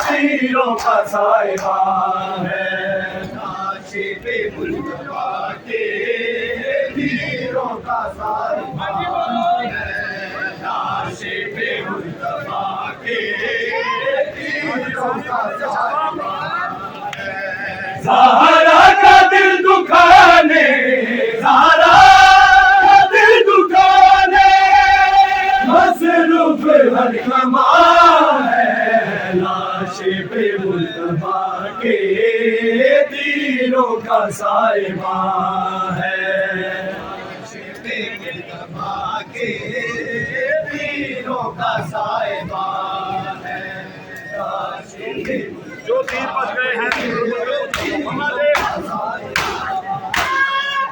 तीरों का साहिबा है नाशिबे मुस्तफा के तीरों का साहिबा है नाशिबे मुस्तफा के तीरों का साहिबा है ज़हरा का दिल दुखाने ज़हरा का दिल दुखाने मसरूफ हर कमा नाशिबे मुस्तफा के तीरों का साहिबा है नाशिबे मुस्तफा के तीरों का साहिबा है नाशिबे जो तीर बच गए हैं हमारे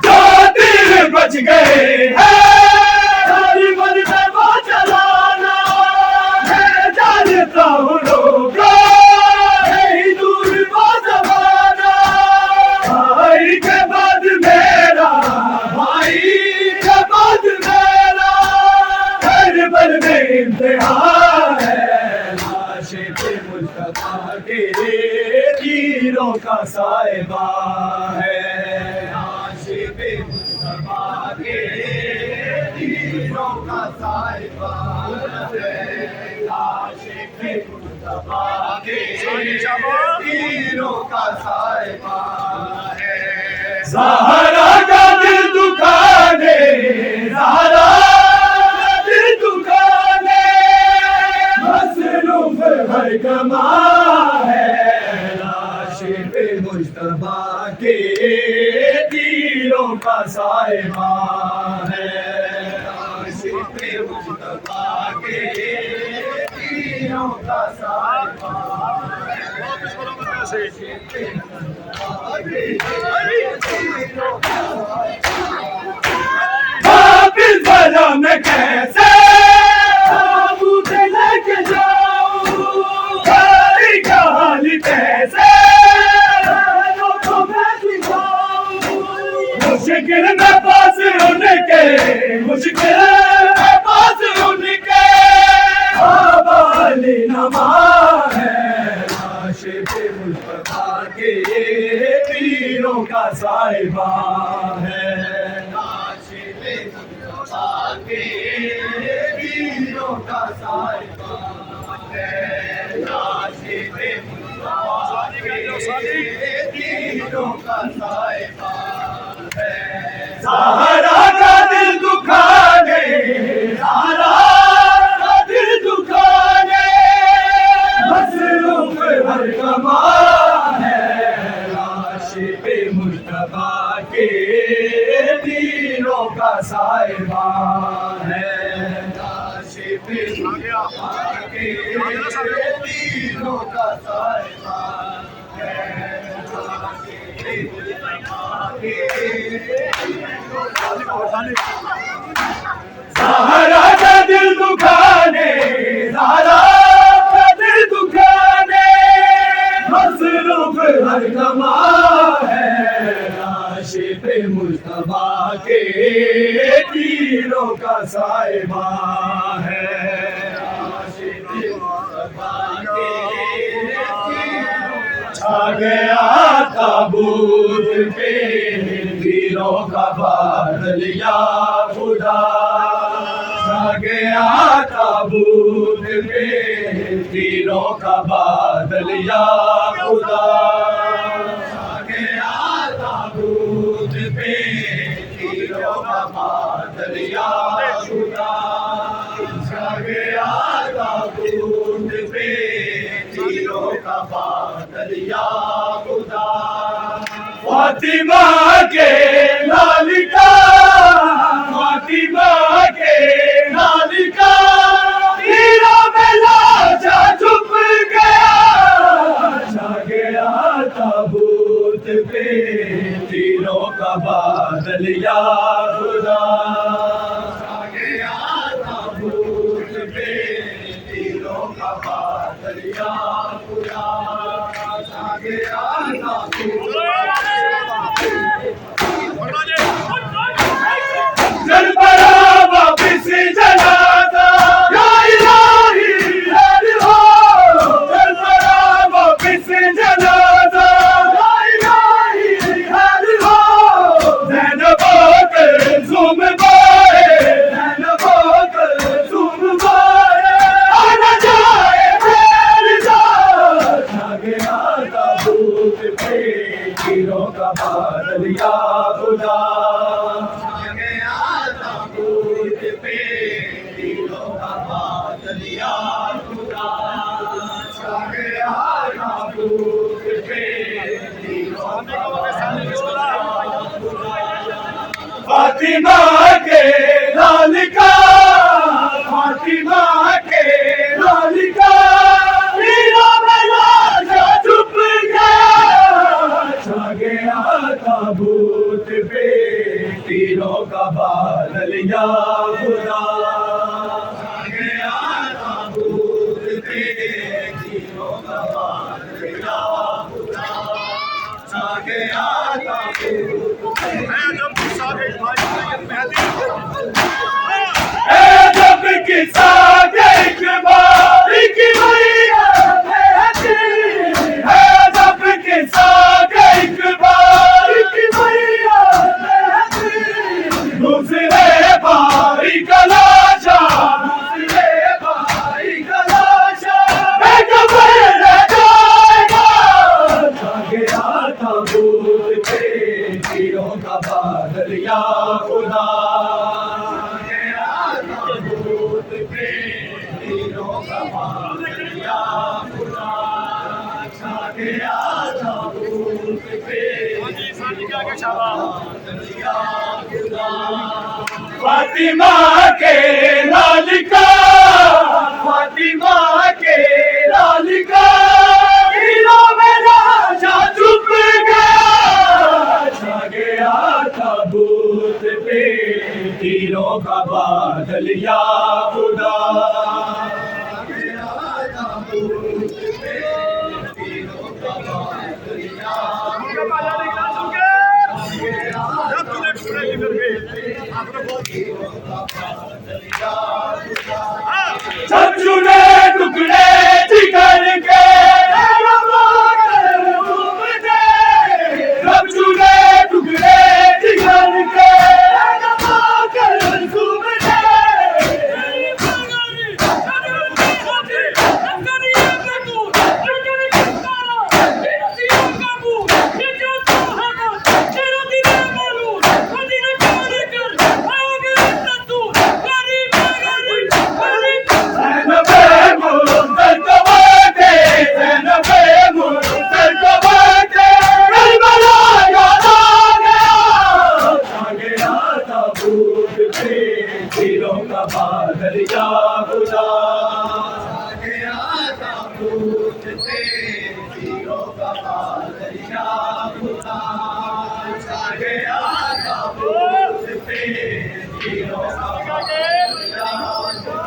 जो तीर बच गए हैं सारी मंजिल को चलाना है जानता हूँ तीरों का साहिबा है नाशिबे मुस्तफा के तीरों का साहिबा है नाशिबे मुस्तफा के तीरों का साहिबा है ज़हरा का दिल दुखाने ज़हरा का दिल दुखाने मसरूफ हर कमा मुस्तफा के तीरों का साहिबा है नाशिबे मुस्तफा के तीरों का साहिबा वापिस भला मैं कैसे लेके जाऊं गाड़ी का हाल कैसे मुश्किल में पास उनके मुश्किल में पास उनके आबाली नमा है नाशिबे मुस्तफा के तीरों का साहिबा है नाशिबे मुस्तफा के तीरों का साहिबा है नाशिबे मुस्तफा के तीरों का साहिबा ज़हरा का दिल दुखाने ज़हरा का दिल दुखाने मसरूफ हर कमा है नाशिबे मुस्तफा के तीरों का साहिबा है नाशिबे मुस्तफा के तीरों का साहिबा है ज़हरा का दिल दुखाने ज़हरा का दिल दुखाने मसरूफ हर कमा है नाशिबे मुस्तफा के तीरों का साहिबा है नाशिबे मुस्तफा के छा गया ताबूत पे तीरों का बादल या खुदा छा गया ताबूत पे तीरों का बादल या खुदा छा गया ताबूत पे तीरों का बादल या खुदा छा गया ताबूत पे तीरों का बादल या खुदा फातिमा के लालिका फातिमा के लालिका तीरों में लाशा छुप गया छा गया ताबूत पे तीरों का बादल या खुदा छा गया ताबूत पे तीरों का बादल या खुदा छा गया ताबूत का बादल या खुदा छा गया ताबूत पे तीरों का बादल या खुदा छा गया ताबूत पे तीरों का बादल या खुदा फातिमा के लाल का फातिमा के लाल का हीरों में लाशा छुप गया छा गया ताबूत पे तीरों का बादल या खुदा छा गया ताबूत पे तीरों का बादल या खुदा छा गया ताबूत जब किसा देख बारिक मैया बहती है जब किसा देख बारिक मैया बहती दूसरे भाई कलाशा दूसरे भाई कलाशा एक रह जाएगा छा गया ताबूत पे तीरों का बादल या खुदा छा गया ताबूत पे तीरों का बादल या खुदा छा गया ताबूत पे फातिमा के लाल का फातिमा के लाल का हीरों में लाशा छुप गया छा गया ताबूत पे तीरों का बादल या खुदा छा गया ताबूत पे तीरों का बादल या चंचू ने टुकड़े जिगर के चंचू ने टुकड़े जिगर के तीरों का बादल या खुदा छा गया ताबूत पे तीरों का बादल या खुदा छा गया ताबूत पे तीरों का बादल या खुदा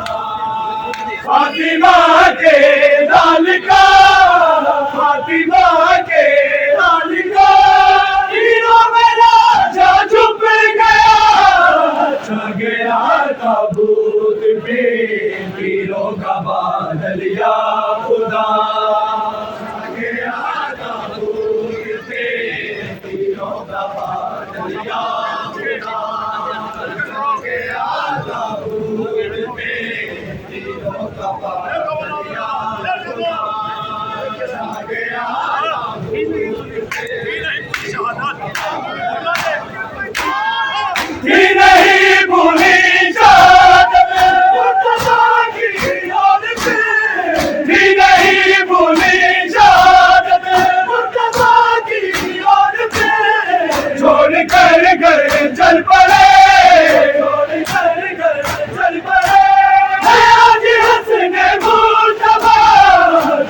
फातिमा के लाल का फातिमा के लाल का हीरों में लाशा छुप गया छा गया ताबूत पे तीरों का बादल या खुदा छा गया ताबूत पे तीरों का बादल या खुदा छा गया ताबूत पे तीरों का बादल या खुदा छा गया ताबूत पे नहीं भूली नहीं भूली छोड़ कर घर चल पड़े छोड़ कर घर चल पड़े आज हंसने मुर्तबा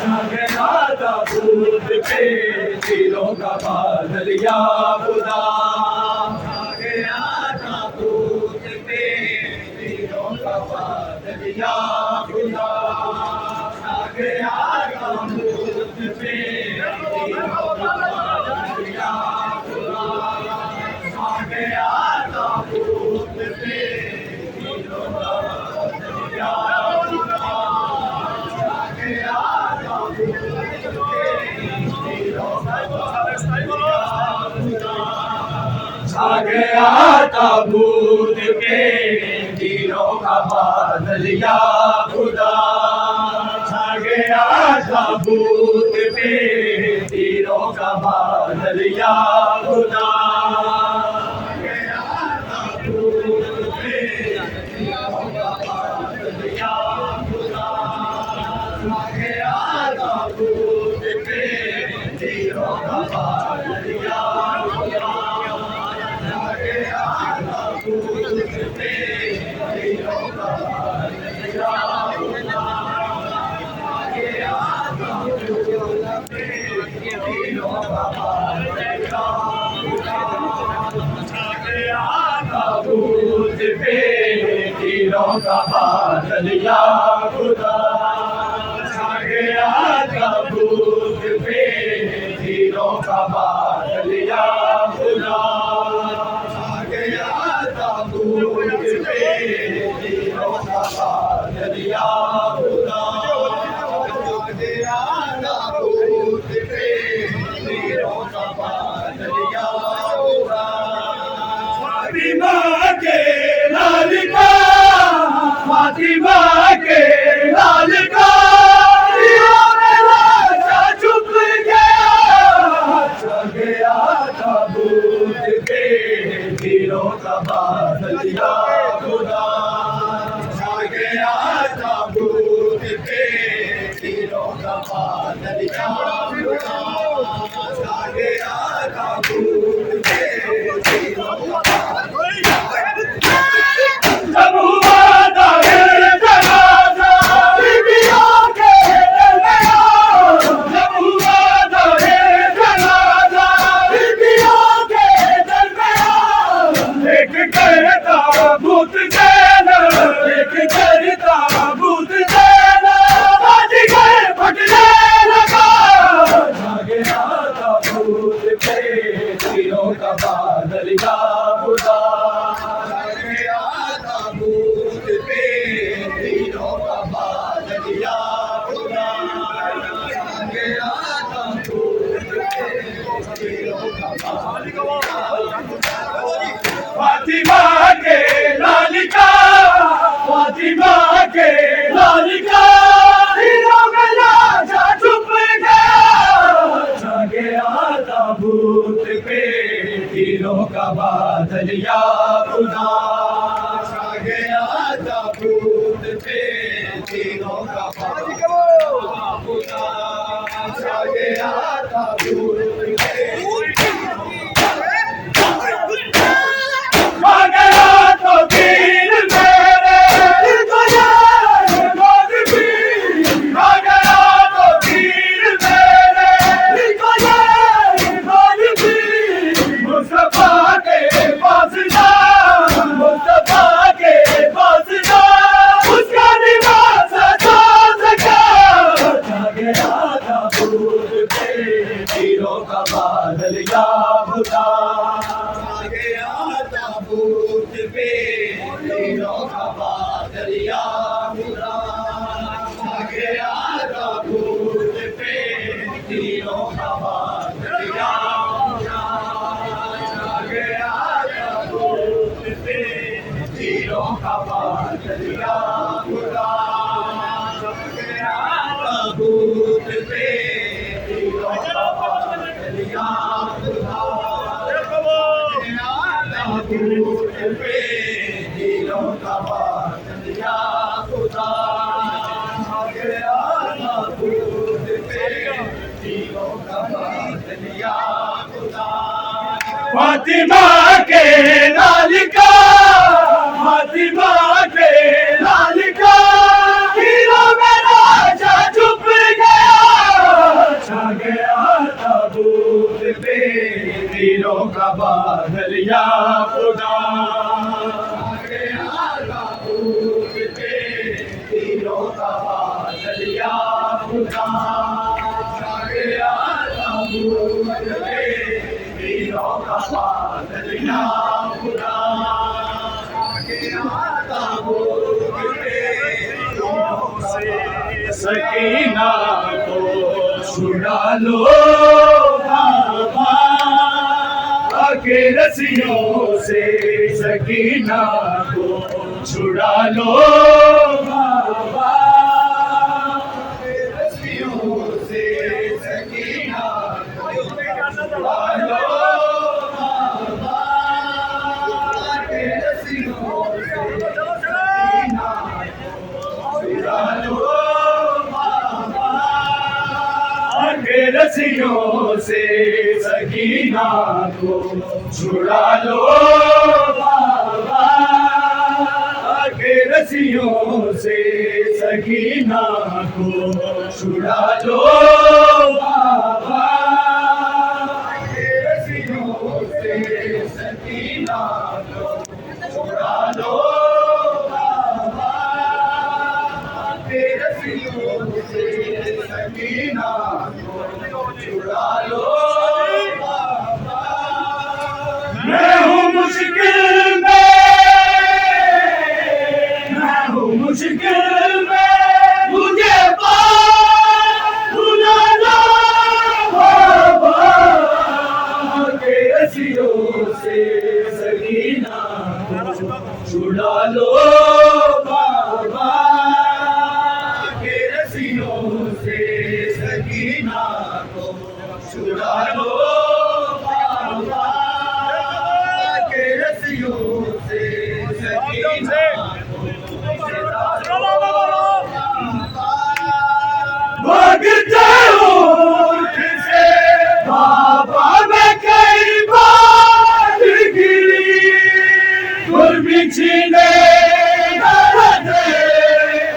छा गया ताबूत पे तीरों का बादल या खुदा छा गया ताबूत पे तीरों का बादल या खुदा छा गया ताबूत पे तीरों का बादल या खुदा छा गया ताबूत पे तीरों का बादल या खुदा छा गया ताबूत पे तीरों का बादल या खुदा छा गया ताबूत पे तीरों का बादल या खुदा छा गया ताबूत पे तीरों का बादल या पे तीरों का बादल या खुदा छा गया ताबूत पे तीरों का बादल या खुदा छा गया ताबूत पे तीरों का बादल या खुदा छा गया ताबूत पे तीरों का बादल या खुदा फातिमा के लाल का फातिमा के लाल का छुप गया छा गया ताबूत पे तीरों का बादल या खुदा छा गया ताबूत पे तीरों का बादल या खुदा छा गया ताबूत पे तीरों का जब हुआ दाहिर जनाजा बीबियों के दरमियान जब हुआ दाहिर जनाजा बीबियों के दरमियान एक करता भूत देना एक करता भूत देना आज गए फटने लगा छा गया ताबूत पे तीरों का बादल या खुदा छा गया ताबूत पे तीरों का बादल या खुदा छा गया ताबूत पे तीरों का बादल फातिमा के लाल का फातिमा के लाल का तीरों में लाजा छुप गया छा गया ताबूत पे तीरों का बादल या खुदा छा गया ताबूत पे तीरों का बादल खुदा छा गया ताबूत पे आ गया तो तीर मेरे को यार मौत भी आ गया तो तीर मेरे को यार मौत भी मुस्तफा के पास जा मुस्तफा के पास जा उसका निवास जा सका छा गया ताबूत पे तीरों का बादल या खुदा छा गया ताबूत पे तीरों का बादल या खुदा छा गया ताबूत पे तीरों का बादल या खुदा छा गया ताबूत पे तीरों का बादल या खुदा छा गया ताबूत पे तीरों का बादल या खुदा ताबूत पे तीरों का बादल या खुदा छा गया ताबूत पे तीरों का बादल या खुदा फातिमा के लाल का फातिमा के लाल का तीरों में लाजा छुप गया छा गया ताबूत पे तीरों का बादल या खुदा छा गया ताबूत पे तीरों का बादल या खुदा छा गया ताबूत पे तीरों का बादल या खुदा छा गया ताबूत पे तीरों का सकीना को छुड़ा लो बाबा के रस्सियों से सकीना को छुड़ा लो बाबा के रस्सियों से सकीना को छुड़ा लो बाबा के रस्सियों से सकीना को छुड़ा लो के रस्सियों से सकीना को छुड़ा लो बाबा के रस्सियों से सकीना को छुड़ा लो बाबा के रस्सियों से सकीना को छुड़ा लो बाबा के रस्सियों से सकीना को छुड़ा लो बाबा। मैं हूँ मुश्किल में, मैं हूँ मुश्किल में, मुझे पार बुला लो बाबा के रस्सियों से सकीना छुड़ा लो बाबा के रस्सियों से सकीना को छुड़ा लो बाबा के रस्सियों से सकीना को छुड़ा लो बाबा। भागते ऊँट से बाबा मैं कई बार गिरी, गुरबिछने दर्द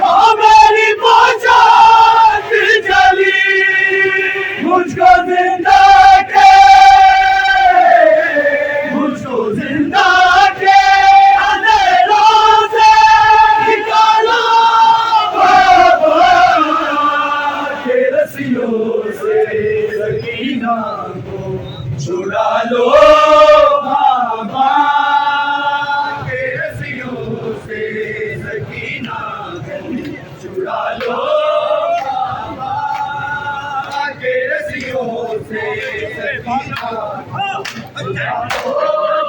और मेरी पोशाक जली, मुझको जिंदा के, मुझको जिंदा के अंधेरों से निकालो बाबा के रस्सियों से सकीना को छुड़ा लो बाबा के रस्सियों से सकीना को छुड़ा लो बाबा के रस्सियों से सकीना को छुड़ा लो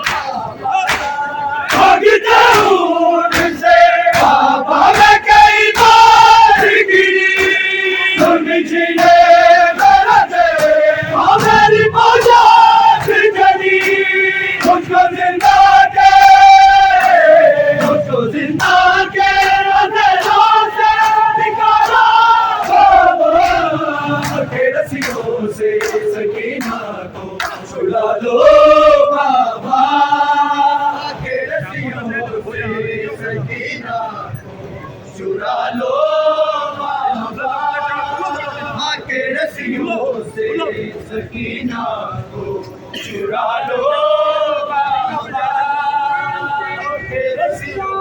बाबा। भागते ऊँट से बाबा मैं कई बार गिरी, गुरबिछने दर्द और मेरी पोशाक जली, मुझको जिंदा के, मुझको जिंदा के अंधेरों से निकालो बाबा के रस्सियों से सकीना को छुड़ा लो बाबा के रस्सियों से सकीना को छुड़ा लो बाबा के रस्सियों से सकीना को छुड़ा लो बाबा के रस्सियों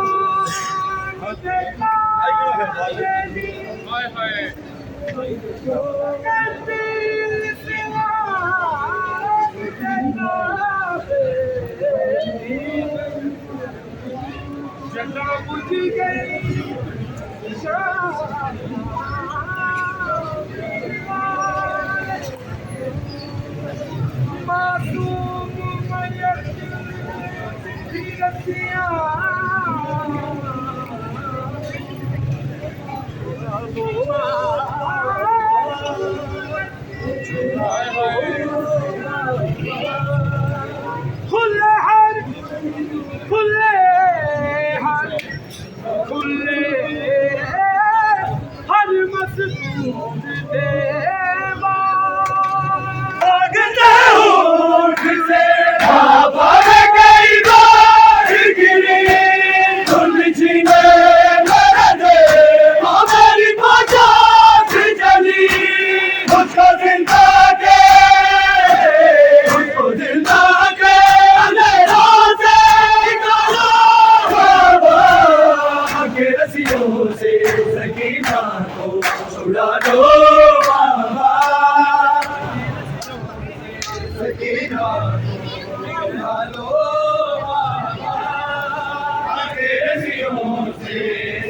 खुले हर खुले हर खुले हर मजबूर देवा। भागते ऊँट से बाबा मैं कई बार गिरी, गुरबिछने दर्द और मेरी पोशाक जली, मुझको जिंदा के, मुझको जिंदा के अंधेरों से निकालो बाबा के रस्सियों से सकीना को छुड़ा लो बाबा सकीना को छुड़ा लो बाबा के रस्सियों से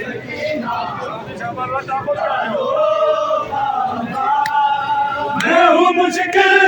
सकीना को छुड़ा लो बाबा। मैं हूँ मुश्किल